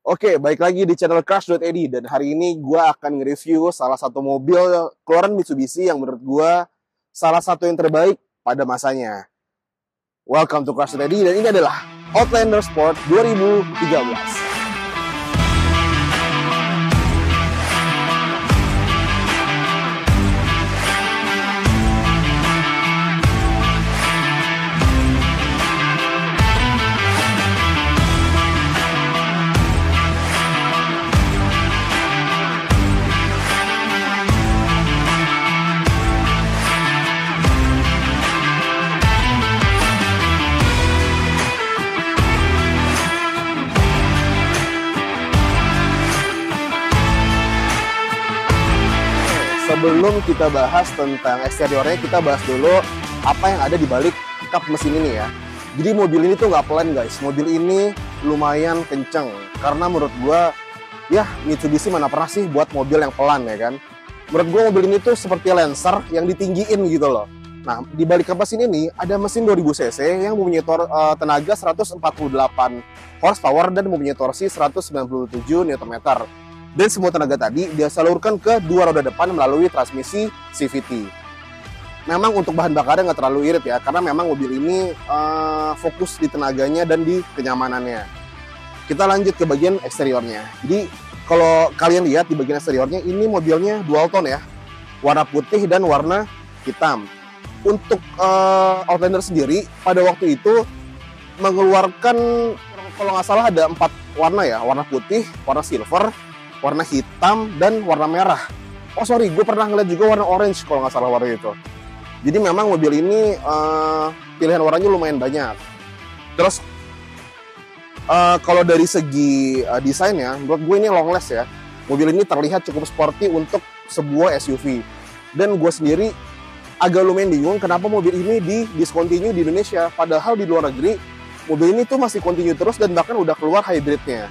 Oke, baik lagi di channel Crash.ed dan hari ini gue akan nge-review salah satu mobil keluaran Mitsubishi yang menurut gue salah satu yang terbaik pada masanya. Welcome to Crash.ed dan ini adalah Outlander Sport 2013. Sebelum kita bahas tentang eksteriornya, kita bahas dulu apa yang ada di balik kap mesin ini ya. Jadi mobil ini tuh nggak pelan guys, mobil ini lumayan kenceng. Karena menurut gua, ya Mitsubishi mana pernah sih buat mobil yang pelan ya kan. Menurut gua mobil ini tuh seperti Lancer yang ditinggiin gitu loh. Nah, di balik kap mesin ini ada mesin 2000 cc yang mempunyai tenaga 148 horsepower dan mempunyai torsi 197 Nm. Dan semua tenaga tadi dia salurkan ke dua roda depan melalui transmisi CVT. Memang untuk bahan bakarnya nggak terlalu irit ya, karena memang mobil ini fokus di tenaganya dan di kenyamanannya. Kita lanjut ke bagian eksteriornya. Jadi kalau kalian lihat di bagian eksteriornya, ini mobilnya dual tone ya, warna putih dan warna hitam. Untuk Outlander sendiri pada waktu itu mengeluarkan, kalau nggak salah ada 4 warna ya, warna putih, warna silver, warna hitam, dan warna merah. Oh sorry, gue pernah ngeliat juga warna orange kalau nggak salah warna itu. Jadi memang mobil ini pilihan warnanya lumayan banyak. Terus kalau dari segi desainnya, menurut gue ini longless ya. Mobil ini terlihat cukup sporty untuk sebuah SUV. Dan gue sendiri agak lumayan bingung kenapa mobil ini discontinue di Indonesia. Padahal di luar negeri, mobil ini tuh masih continue terus dan bahkan udah keluar hybridnya.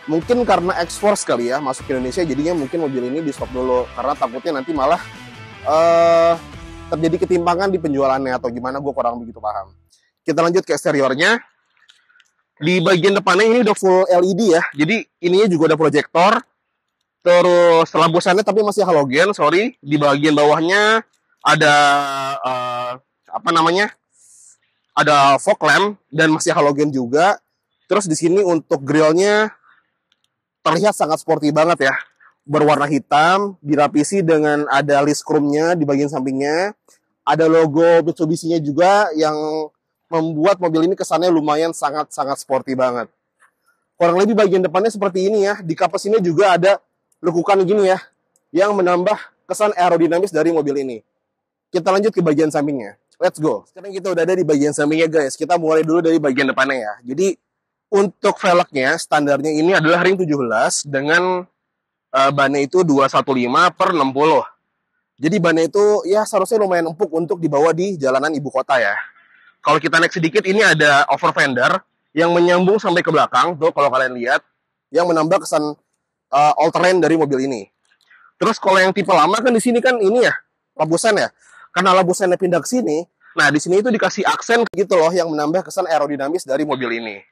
Mungkin karena X-Force kali ya masuk ke Indonesia, jadinya mungkin mobil ini di stop dulu karena takutnya nanti malah terjadi ketimpangan di penjualannya atau gimana, gue kurang begitu paham. Kita lanjut ke eksteriornya. Di bagian depannya ini udah full LED ya, jadi ininya juga ada proyektor. Terus lampu sannya tapi masih halogen, sorry. Di bagian bawahnya ada ada fog lamp dan masih halogen juga. Terus di sini untuk grillnya terlihat sangat sporty banget ya, berwarna hitam, dirapisi dengan ada list chrome-nya di bagian sampingnya, ada logo Mitsubishi-nya juga yang membuat mobil ini kesannya lumayan sangat-sangat sporty banget. Kurang lebih bagian depannya seperti ini ya, di kap mesinnya juga ada lekukan gini ya, yang menambah kesan aerodinamis dari mobil ini. Kita lanjut ke bagian sampingnya, let's go. Sekarang kita udah ada di bagian sampingnya guys, kita mulai dulu dari bagian depannya ya. Jadi untuk velgnya, standarnya ini adalah ring 17 dengan bannya itu 215/60. Jadi bannya itu ya seharusnya lumayan empuk untuk dibawa di jalanan ibu kota ya. Kalau kita naik sedikit, ini ada over fender yang menyambung sampai ke belakang, tuh kalau kalian lihat, yang menambah kesan all terrain dari mobil ini. Terus kalau yang tipe lama kan di sini kan ini ya, lampu sen ya. Karena lampu sennya pindah ke sini, nah di sini itu dikasih aksen gitu loh yang menambah kesan aerodinamis dari mobil ini.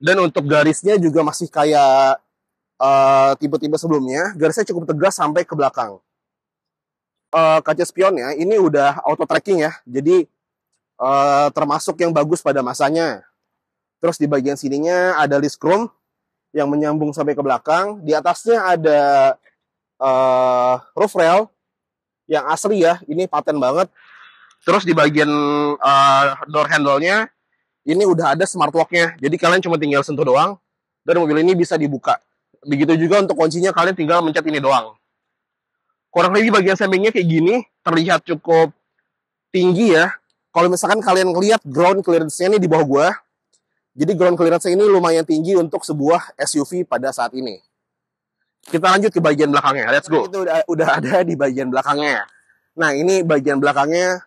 Dan untuk garisnya juga masih kayak tipe-tipe sebelumnya, garisnya cukup tegas sampai ke belakang. Kaca spionnya ini udah auto tracking ya, jadi termasuk yang bagus pada masanya. Terus di bagian sininya ada list chrome yang menyambung sampai ke belakang. Di atasnya ada roof rail yang asli ya, ini paten banget. Terus di bagian door handle-nya ini udah ada smart lock-nya, jadi kalian cuma tinggal sentuh doang dan mobil ini bisa dibuka. Begitu juga untuk kuncinya, kalian tinggal mencet ini doang. Kurang lebih bagian sampingnya kayak gini, terlihat cukup tinggi ya. Kalau misalkan kalian lihat ground clearance-nya ini di bawah gua, jadi ground clearance-nya ini lumayan tinggi untuk sebuah SUV pada saat ini. Kita lanjut ke bagian belakangnya, let's go. Itu udah ada di bagian belakangnya. Nah ini bagian belakangnya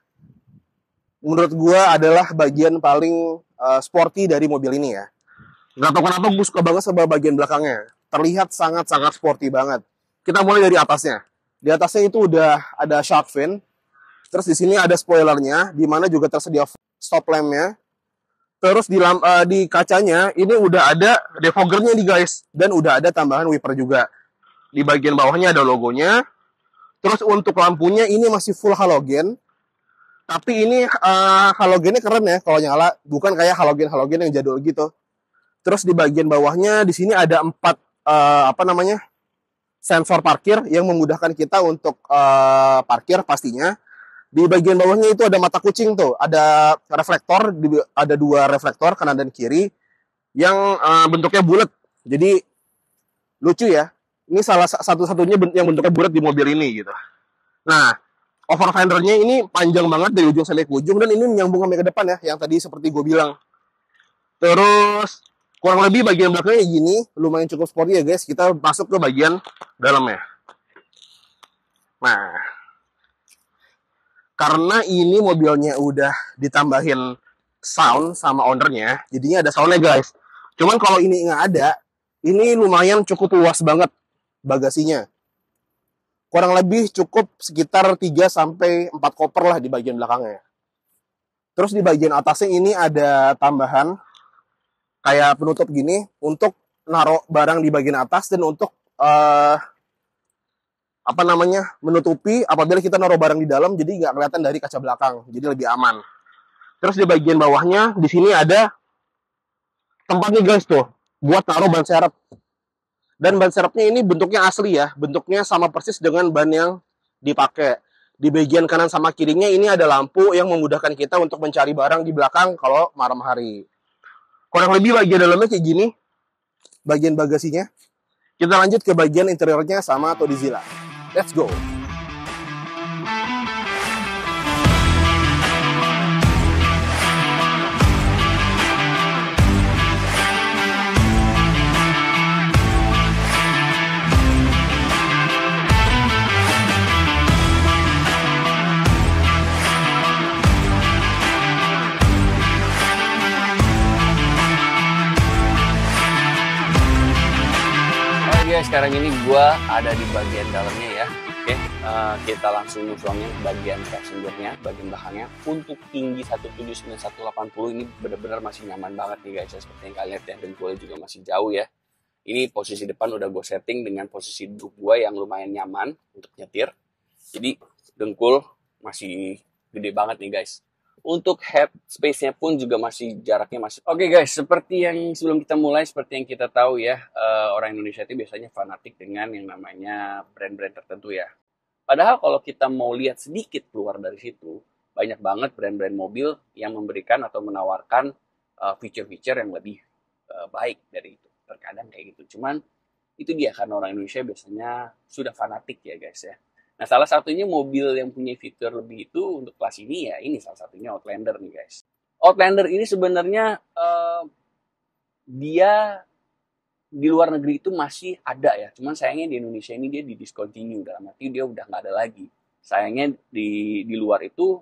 menurut gua adalah bagian paling sporty dari mobil ini ya. Gak tau kenapa gue suka banget sama bagian belakangnya. Terlihat sangat-sangat sporty banget. Kita mulai dari atasnya. Di atasnya itu udah ada shark fin. Terus di sini ada spoilernya, di mana juga tersedia stop lampnya. Terus di kacanya ini udah ada defoggernya nih guys, dan udah ada tambahan wiper juga. Di bagian bawahnya ada logonya. Terus untuk lampunya ini masih full halogen, tapi ini halogennya keren ya kalau nyala, bukan kayak halogen yang jadul gitu. Terus di bagian bawahnya di sini ada 4 apa namanya, sensor parkir yang memudahkan kita untuk parkir pastinya. Di bagian bawahnya itu ada mata kucing tuh, ada reflektor, ada 2 reflektor kanan dan kiri yang bentuknya bulat. Jadi lucu ya. Ini salah satu-satunya yang bentuknya bulat di mobil ini gitu. Nah, over fendernya ini panjang banget dari ujung sampai ke ujung, dan ini menyambung sampai ke depan ya, yang tadi seperti gue bilang. Terus kurang lebih bagian belakangnya gini, lumayan cukup sporty ya guys. Kita masuk ke bagian dalamnya. Nah, karena ini mobilnya udah ditambahin sound sama ownernya, jadinya ada soundnya guys. Cuman kalau ini nggak ada, ini lumayan cukup luas banget bagasinya. Kurang lebih cukup sekitar 3 sampai 4 koper lah di bagian belakangnya. Terus di bagian atasnya ini ada tambahan kayak penutup gini untuk naruh barang di bagian atas, dan untuk apa namanya, menutupi apabila kita naruh barang di dalam, jadi nggak kelihatan dari kaca belakang, jadi lebih aman. Terus di bagian bawahnya di sini ada tempatnya guys tuh buat naruh ban serep. Dan ban serepnya ini bentuknya asli ya, bentuknya sama persis dengan ban yang dipakai. Di bagian kanan sama kirinya ini ada lampu yang memudahkan kita untuk mencari barang di belakang kalau malam hari. Kurang lebih bagian dalamnya kayak gini, bagian bagasinya. Kita lanjut ke bagian interiornya sama Todizilla. Let's go. Sekarang ini gue ada di bagian dalamnya ya. Oke, kita langsung nuflongin bagian passengernya, bagian belakangnya. Untuk tinggi 179 180 ini benar-benar masih nyaman banget nih guys. Seperti yang kalian lihat ya, dengkulnya juga masih jauh ya. Ini posisi depan udah gue setting dengan posisi duduk gue yang lumayan nyaman untuk nyetir. Jadi dengkul masih gede banget nih guys. Untuk head space-nya pun juga masih jaraknya masih. Oke guys, seperti yang sebelum kita mulai, seperti yang kita tahu ya, orang Indonesia itu biasanya fanatik dengan yang namanya brand-brand tertentu ya. Padahal kalau kita mau lihat sedikit keluar dari situ, banyak banget brand-brand mobil yang memberikan atau menawarkan feature-feature yang lebih baik dari itu. Terkadang kayak gitu. Cuman itu dia, karena orang Indonesia biasanya sudah fanatik ya guys ya. Nah, salah satunya mobil yang punya fitur lebih itu untuk kelas ini ya, ini salah satunya Outlander nih guys. Outlander ini sebenarnya dia di luar negeri itu masih ada ya, cuman sayangnya di Indonesia ini dia di discontinue, dalam arti dia udah nggak ada lagi. Sayangnya di luar itu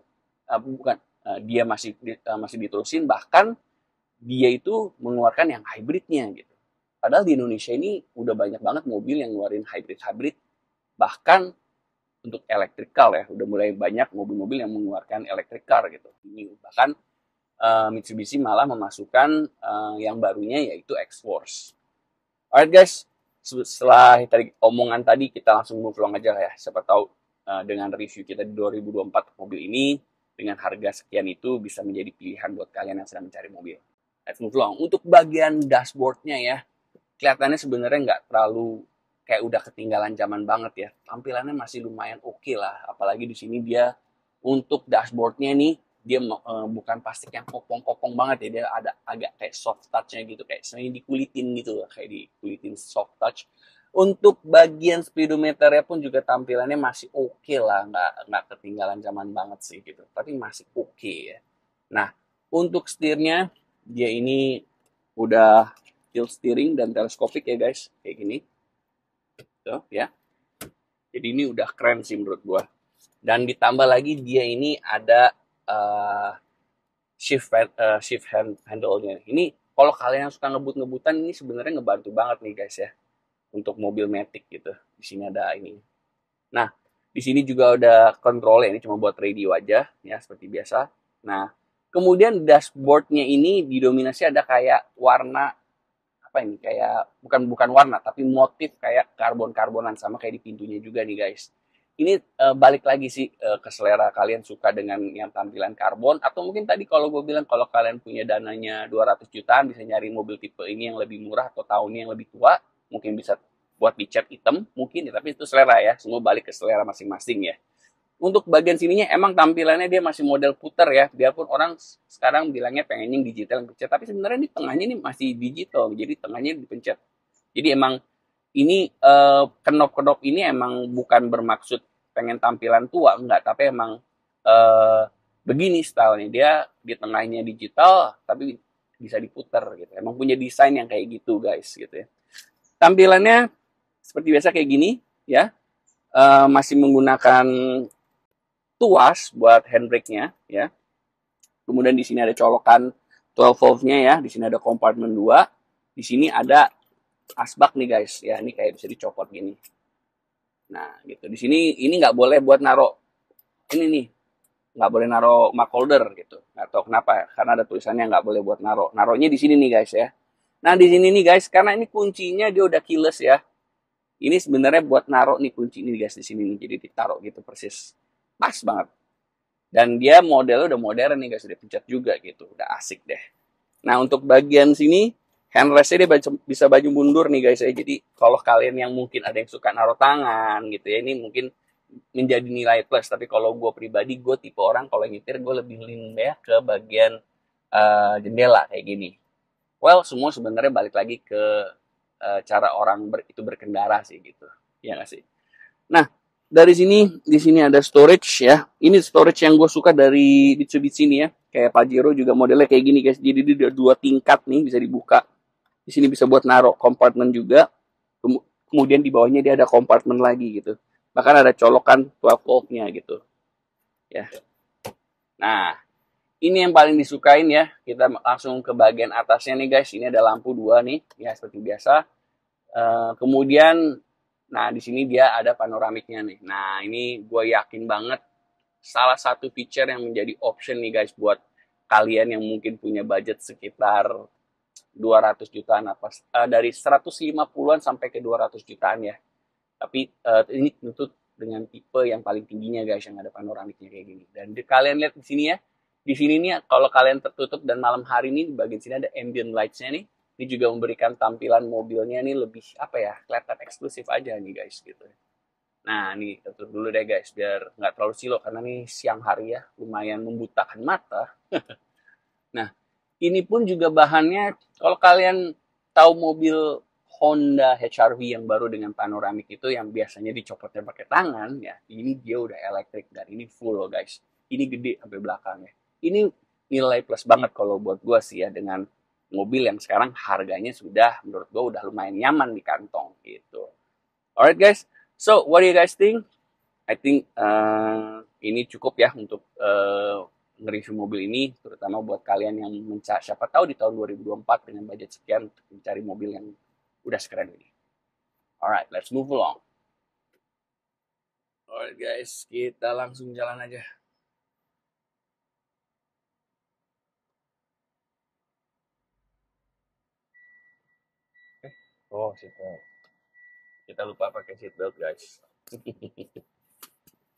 dia masih diterusin, bahkan dia itu mengeluarkan yang hybridnya gitu. Padahal di Indonesia ini udah banyak banget mobil yang ngeluarin hybrid, bahkan untuk elektrikal ya, udah mulai banyak mobil-mobil yang mengeluarkan electric car gitu. Ini bahkan Mitsubishi malah memasukkan yang barunya yaitu X-Force. Alright guys, setelah tadi omongan tadi, kita langsung move along aja ya. Siapa tahu dengan review kita di 2024 mobil ini dengan harga sekian itu bisa menjadi pilihan buat kalian yang sedang mencari mobil. Let's move along. Untuk bagian dashboardnya ya, kelihatannya sebenarnya nggak terlalu kayak udah ketinggalan zaman banget ya. Tampilannya masih lumayan oke lah. Apalagi di sini dia untuk dashboardnya nih, dia bukan plastik yang kopong-kopong banget ya. Dia ada agak kayak soft touch-nya gitu. Kayak sebenarnya dikulitin gitu lah. Kayak dikulitin soft touch. Untuk bagian speedometernya pun juga tampilannya masih oke lah. Nggak ketinggalan zaman banget sih gitu. Tapi masih oke ya. Nah, untuk setirnya, dia ini udah tilt steering dan teleskopik ya guys. Kayak gini. Tuh, ya. Jadi ini udah keren sih menurut gua. Dan ditambah lagi dia ini ada shift handle-nya. Ini kalau kalian suka ngebut-ngebutan, ini sebenarnya ngebantu banget nih guys ya untuk mobil Matic gitu. Di sini ada ini. Nah, di sini juga ada kontrol ya, ini cuma buat radio aja ya seperti biasa. Nah, Kemudian dashboardnya ini didominasi ada kayak warna apa ini, kayak bukan warna tapi motif kayak karbon-karbonan, sama kayak di pintunya juga nih guys. Ini balik lagi sih ke selera kalian suka dengan yang tampilan karbon, atau mungkin tadi kalau gue bilang kalau kalian punya dananya 200 jutaan bisa nyari mobil tipe ini yang lebih murah atau tahunnya yang lebih tua, mungkin bisa buat dicat hitam mungkin ya, tapi itu selera ya, semua balik ke selera masing-masing ya. Untuk bagian sininya emang tampilannya dia masih model puter ya, biarpun orang sekarang bilangnya pengennya digital yang pencet, tapi sebenarnya di tengahnya ini masih digital, jadi tengahnya dipencet. Jadi emang ini kenop-kenop ini emang bukan bermaksud pengen tampilan tua, enggak, tapi emang begini stylenya, dia di tengahnya digital tapi bisa diputer gitu, emang punya desain yang kayak gitu guys gitu ya. Tampilannya seperti biasa kayak gini ya, masih menggunakan tuas buat handbrake-nya ya. Kemudian di sini ada colokan 12 voltnya ya, di sini ada kompartemen 2, di sini ada asbak nih guys ya, ini kayak bisa dicopot gini. Nah gitu, di sini ini nggak boleh buat naro ini nih, nggak boleh naro mark holder gitu, nggak tahu kenapa, karena ada tulisannya nggak boleh buat naronya di sini nih guys ya. Nah di sini nih guys, karena ini kuncinya dia udah keyless ya, ini sebenarnya buat naro nih kunci ini guys di sini nih, jadi ditaruh gitu persis, pas banget. Dan dia modelnya udah modern nih guys, udah pencet juga gitu, udah asik deh. Nah untuk bagian sini handrestnya dia bisa baju mundur nih guys ya. Jadi kalau kalian yang mungkin ada yang suka naruh tangan gitu ya, ini mungkin menjadi nilai plus. Tapi kalau gue pribadi, gue tipe orang kalau nyetir gue lebih lean ya ke bagian jendela kayak gini. Well, semua sebenarnya balik lagi ke cara orang itu berkendara sih gitu, ya nggak sih. Nah dari sini, di sini ada storage ya. Ini storage yang gue suka dari Mitsubishi ini ya. Kayak Pajero juga modelnya kayak gini guys. Jadi dia dua tingkat nih, bisa dibuka. Di sini bisa buat naruh kompartemen juga. Kemudian di bawahnya dia ada kompartemen lagi gitu. Bahkan ada colokan 12 voltnya gitu. Ya. Nah, ini yang paling disukain ya. Kita langsung ke bagian atasnya nih guys. Ini ada lampu 2 nih, ya seperti biasa. Kemudian, nah di sini dia ada panoramiknya nih. Nah ini gue yakin banget salah satu feature yang menjadi option nih guys buat kalian yang mungkin punya budget sekitar 200 jutaan apa, dari 150-an sampai ke 200 jutaan ya. Tapi ini tentu dengan tipe yang paling tingginya guys, yang ada panoramiknya kayak gini. Dan kalian lihat di sini ya, di sini nih kalau kalian tertutup dan malam hari ini di bagian sini ada ambient lights-nya nih. Ini juga memberikan tampilan mobilnya nih lebih apa ya, kelihatan eksklusif aja nih guys gitu. Nah ini tutup dulu deh guys biar nggak terlalu silau karena nih siang hari ya, lumayan membutakan mata. Nah ini pun juga bahannya, kalau kalian tahu mobil Honda HR-V yang baru dengan panoramik itu yang biasanya dicopotnya pakai tangan ya, ini dia udah elektrik dan ini full loh guys. Ini gede sampai belakangnya. Ini nilai plus banget kalau buat gue sih ya, dengan mobil yang sekarang harganya sudah menurut gue udah lumayan nyaman di kantong gitu. Alright guys, so what do you guys think? I think ini cukup ya untuk nge-review mobil ini, terutama buat kalian yang mencari, siapa tahu di tahun 2024 dengan budget sekian untuk mencari mobil yang udah sekeren ini. Alright, let's move along. Alright guys, kita langsung jalan aja. Oh, seatbelt. Kita lupa pakai seatbelt guys.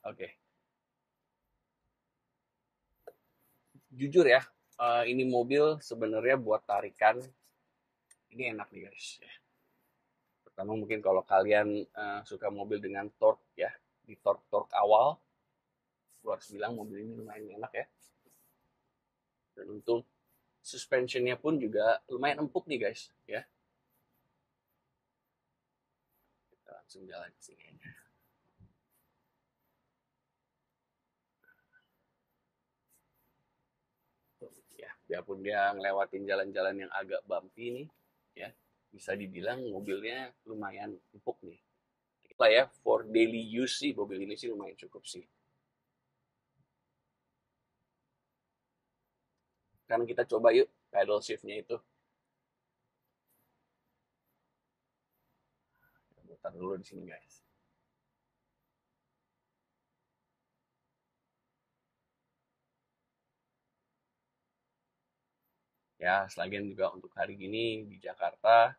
Oke. Jujur ya, ini mobil sebenarnya buat tarikan ini enak nih guys. Pertama mungkin kalau kalian suka mobil dengan torque ya, di torque awal, gue harus bilang mobil ini lumayan enak ya. Dan untuk suspensionnya pun juga lumayan empuk nih guys ya. Kita langsung jalan ke sini aja. Ya, biarpun dia ngelewatin jalan-jalan yang agak bumpy nih ya, bisa dibilang mobilnya lumayan empuk nih. Lah ya, for daily use sih mobil ini sih lumayan cukup sih. Kan kita coba yuk pedal shiftnya itu. Kita putar dulu di sini guys. Ya, selain juga untuk hari ini di Jakarta,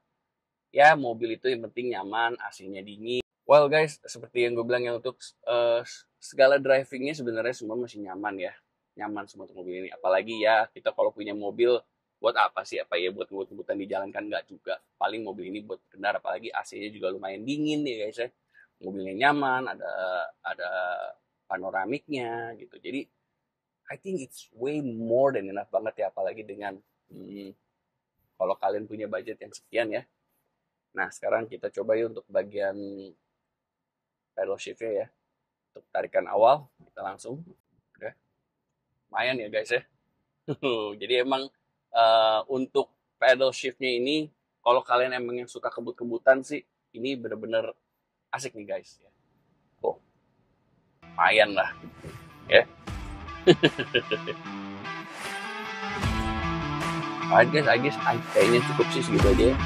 ya mobil itu yang penting nyaman, AC-nya dingin. Well guys, seperti yang gue bilang ya, untuk segala drivingnya sebenarnya semua masih nyaman ya. Nyaman semua untuk mobil ini. Apalagi ya kita kalau punya mobil, buat apa sih? Apa ya buat ngebut-ngebutan di jalan, kan nggak juga. Paling mobil ini buat benar, apalagi AC-nya juga lumayan dingin ya guys ya. Mobilnya nyaman, ada panoramiknya gitu. Jadi I think it's way more than enough banget ya, apalagi dengan kalau kalian punya budget yang sekian ya. Nah, sekarang kita coba yuk untuk bagian pedal shiftnya ya. Untuk tarikan awal, kita langsung. Oke. Lumayan ya guys ya. Jadi emang untuk pedal shiftnya ini, kalau kalian emang yang suka kebut-kebutan sih, ini bener-bener asik nih guys. Oh, lumayan lah. Ya. Alright guys, I guess kayaknya cukup sih segitu aja ya.